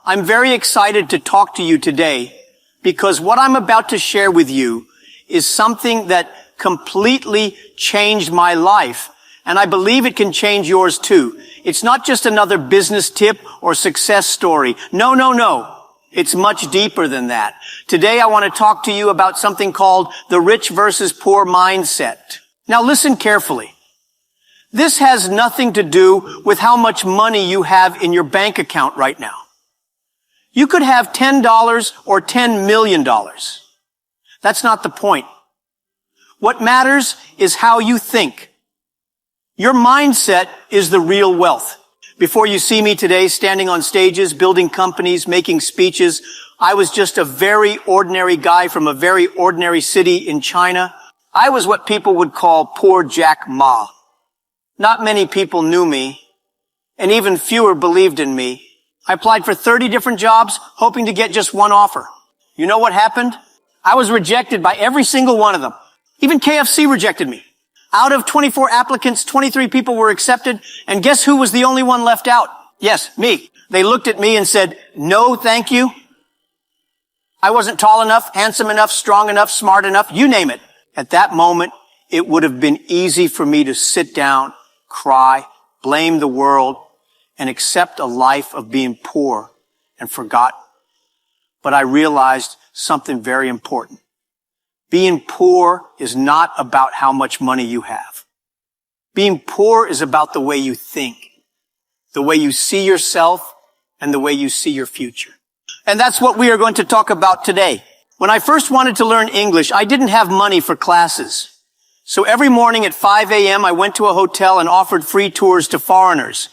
I'm very excited to talk to you today because what I'm about to share with you is something that completely changed my life, and I believe it can change yours too. It's not just another business tip or success story. No. It's much deeper than that. Today I want to talk to you about something called the rich versus poor mindset. Now listen carefully. This has nothing to do with how much money you have in your bank account right now. You could have $10 or $10 million. That's not the point. What matters is how you think. Your mindset is the real wealth. Before you see me today standing on stages, building companies, making speeches, I was just a very ordinary guy from a very ordinary city in China. I was what people would call poor Jack Ma. Not many people knew me, and even fewer believed in me. I applied for 30 different jobs, hoping to get just one offer. You know what happened? I was rejected by every single one of them. Even KFC rejected me. Out of 24 applicants, 23 people were accepted, and guess who was the only one left out? Yes, me. They looked at me and said, "No, thank you." I wasn't tall enough, handsome enough, strong enough, smart enough, you name it. At that moment, it would have been easy for me to sit down, cry, blame the world, and accept a life of being poor and forgotten. But I realized something very important. Being poor is not about how much money you have. Being poor is about the way you think, the way you see yourself, and the way you see your future. And that's what we are going to talk about today. When I first wanted to learn English, I didn't have money for classes. So every morning at 5 a.m., I went to a hotel and offered free tours to foreigners,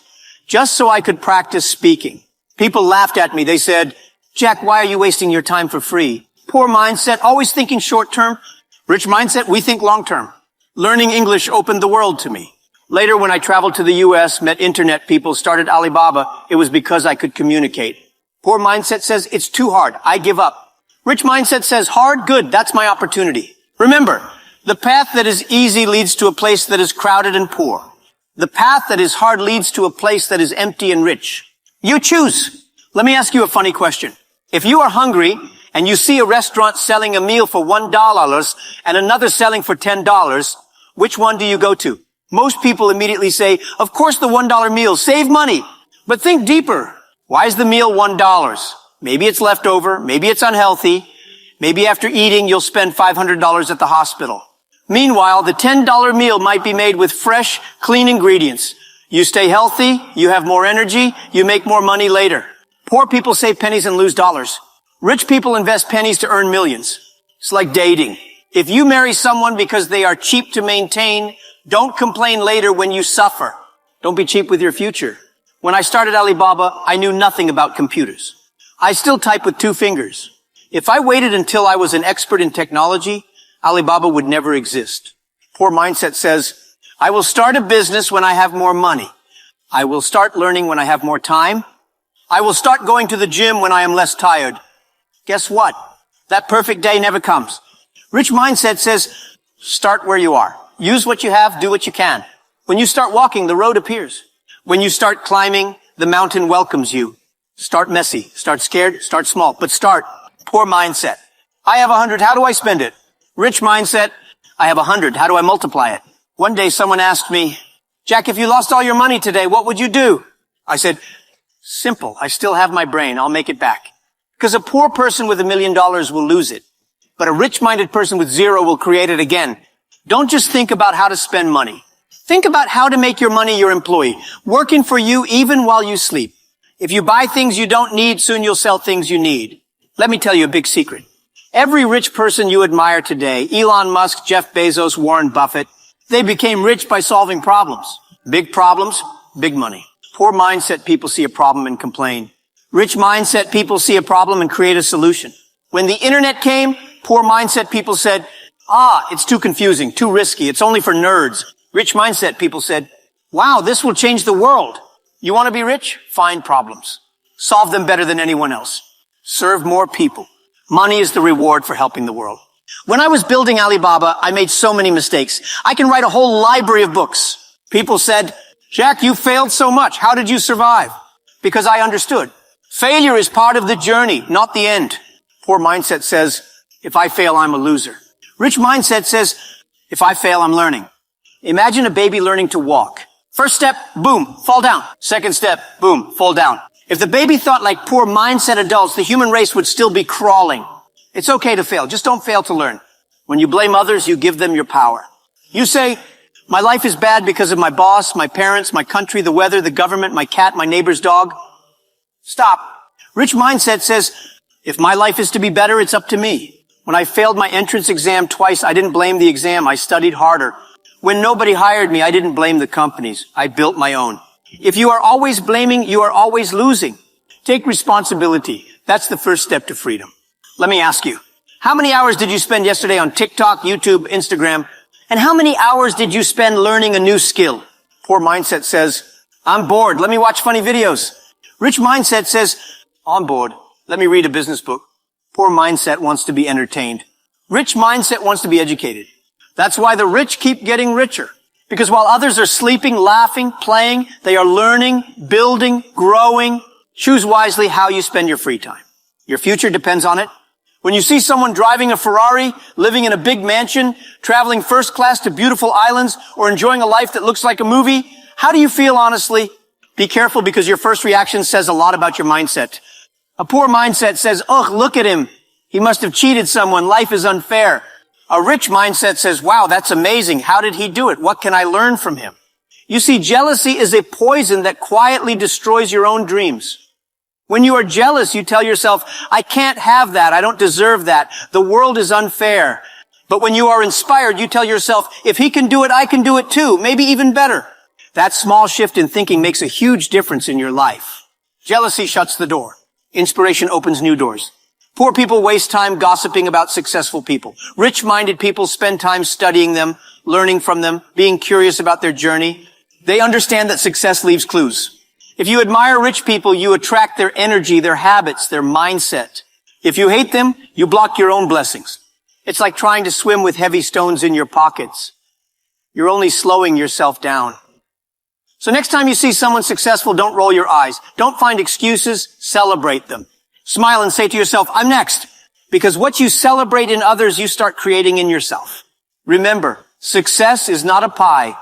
just so I could practice speaking. People laughed at me. They said, "Jack, why are you wasting your time for free?" Poor mindset, always thinking short term. Rich mindset, we think long term. Learning English opened the world to me. Later, when I traveled to the U.S., met internet people, started Alibaba, it was because I could communicate. Poor mindset says, it's too hard, I give up. Rich mindset says, hard, good, that's my opportunity. Remember, the path that is easy leads to a place that is crowded and poor. The path that is hard leads to a place that is empty and rich. You choose. Let me ask you a funny question. If you are hungry, and you see a restaurant selling a meal for $1 and another selling for $10, which one do you go to? Most people immediately say, of course the $1 meal, save money. But think deeper. Why is the meal $1? Maybe it's leftover, maybe it's unhealthy, maybe after eating you'll spend $500 at the hospital. Meanwhile, the $10 meal might be made with fresh, clean ingredients. You stay healthy, you have more energy, you make more money later. Poor people save pennies and lose dollars. Rich people invest pennies to earn millions. It's like dating. If you marry someone because they are cheap to maintain, don't complain later when you suffer. Don't be cheap with your future. When I started Alibaba, I knew nothing about computers. I still type with 2 fingers. If I waited until I was an expert in technology, Alibaba would never exist. Poor mindset says, I will start a business when I have more money. I will start learning when I have more time. I will start going to the gym when I am less tired. Guess what? That perfect day never comes. Rich mindset says, start where you are. Use what you have, do what you can. When you start walking, the road appears. When you start climbing, the mountain welcomes you. Start messy, start scared, start small, but start. Poor mindset. I have 100, how do I spend it? Rich mindset, I have 100, how do I multiply it? One day someone asked me, Jack, if you lost all your money today, what would you do? I said, simple, I still have my brain, I'll make it back. Because a poor person with $1 million will lose it. But a rich-minded person with 0 will create it again. Don't just think about how to spend money. Think about how to make your money your employee, working for you even while you sleep. If you buy things you don't need, soon you'll sell things you need. Let me tell you a big secret. Every rich person you admire today, Elon Musk, Jeff Bezos, Warren Buffett, they became rich by solving problems. Big problems, big money. Poor mindset people see a problem and complain. Rich mindset people see a problem and create a solution. When the internet came, poor mindset people said, it's too confusing, too risky, it's only for nerds. Rich mindset people said, wow, this will change the world. You want to be rich? Find problems. Solve them better than anyone else. Serve more people. Money is the reward for helping the world. When I was building Alibaba, I made so many mistakes. I can write a whole library of books. People said, Jack, you failed so much. How did you survive? Because I understood. Failure is part of the journey, not the end. Poor mindset says, if I fail, I'm a loser. Rich mindset says, if I fail, I'm learning. Imagine a baby learning to walk. First step, boom, fall down. Second step, boom, fall down. If the baby thought like poor mindset adults, the human race would still be crawling. It's okay to fail. Just don't fail to learn. When you blame others, you give them your power. You say, my life is bad because of my boss, my parents, my country, the weather, the government, my cat, my neighbor's dog. Stop. Rich mindset says, if my life is to be better, it's up to me. When I failed my entrance exam twice, I didn't blame the exam. I studied harder. When nobody hired me, I didn't blame the companies. I built my own. If you are always blaming, you are always losing. Take responsibility. That's the first step to freedom. Let me ask you, how many hours did you spend yesterday on TikTok, YouTube, Instagram? And how many hours did you spend learning a new skill? Poor mindset says, I'm bored. Let me watch funny videos. Rich mindset says, I'm bored. Let me read a business book. Poor mindset wants to be entertained. Rich mindset wants to be educated. That's why the rich keep getting richer. Because while others are sleeping, laughing, playing, they are learning, building, growing. Choose wisely how you spend your free time. Your future depends on it. When you see someone driving a Ferrari, living in a big mansion, traveling first class to beautiful islands, or enjoying a life that looks like a movie, how do you feel honestly? Be careful because your first reaction says a lot about your mindset. A poor mindset says, ugh, look at him. He must have cheated someone. Life is unfair. A rich mindset says, wow, that's amazing. How did he do it? What can I learn from him? You see, jealousy is a poison that quietly destroys your own dreams. When you are jealous, you tell yourself, I can't have that. I don't deserve that. The world is unfair. But when you are inspired, you tell yourself, if he can do it, I can do it too. Maybe even better. That small shift in thinking makes a huge difference in your life. Jealousy shuts the door. Inspiration opens new doors. Poor people waste time gossiping about successful people. Rich-minded people spend time studying them, learning from them, being curious about their journey. They understand that success leaves clues. If you admire rich people, you attract their energy, their habits, their mindset. If you hate them, you block your own blessings. It's like trying to swim with heavy stones in your pockets. You're only slowing yourself down. So next time you see someone successful, don't roll your eyes. Don't find excuses, celebrate them. Smile and say to yourself, I'm next. Because what you celebrate in others, you start creating in yourself. Remember, success is not a pie.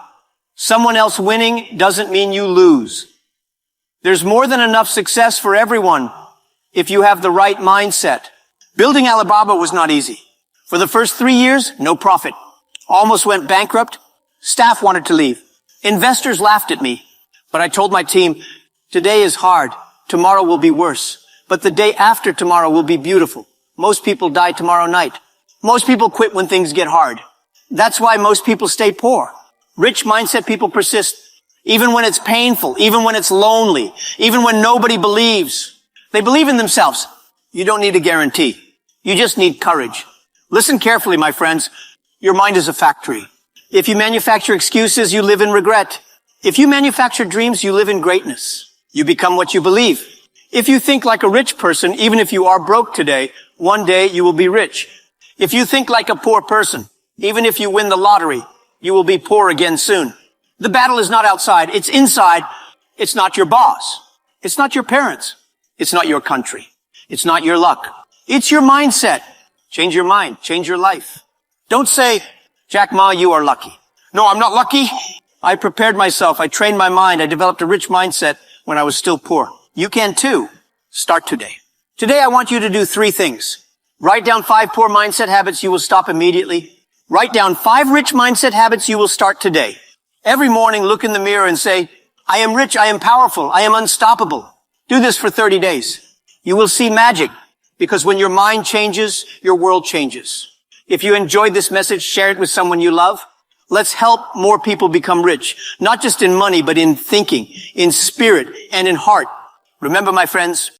Someone else winning doesn't mean you lose. There's more than enough success for everyone if you have the right mindset. Building Alibaba was not easy. For the first 3 years, no profit. Almost went bankrupt. Staff wanted to leave. Investors laughed at me. But I told my team, today is hard. Tomorrow will be worse. But the day after tomorrow will be beautiful. Most people die tomorrow night. Most people quit when things get hard. That's why most people stay poor. Rich mindset people persist. Even when it's painful, even when it's lonely, even when nobody believes. They believe in themselves. You don't need a guarantee. You just need courage. Listen carefully, my friends. Your mind is a factory. If you manufacture excuses, you live in regret. If you manufacture dreams, you live in greatness. You become what you believe. If you think like a rich person, even if you are broke today, one day you will be rich. If you think like a poor person, even if you win the lottery, you will be poor again soon. The battle is not outside. It's inside. It's not your boss. It's not your parents. It's not your country. It's not your luck. It's your mindset. Change your mind. Change your life. Don't say, Jack Ma, you are lucky. No, I'm not lucky. I prepared myself. I trained my mind. I developed a rich mindset when I was still poor. You can too. Start today. Today I want you to do 3 things. Write down 5 poor mindset habits you will stop immediately. Write down 5 rich mindset habits you will start today. Every morning, look in the mirror and say, I am rich, I am powerful, I am unstoppable. Do this for 30 days. You will see magic, because when your mind changes, your world changes. If you enjoyed this message, share it with someone you love. Let's help more people become rich, not just in money, but in thinking, in spirit, and in heart. Remember, my friends,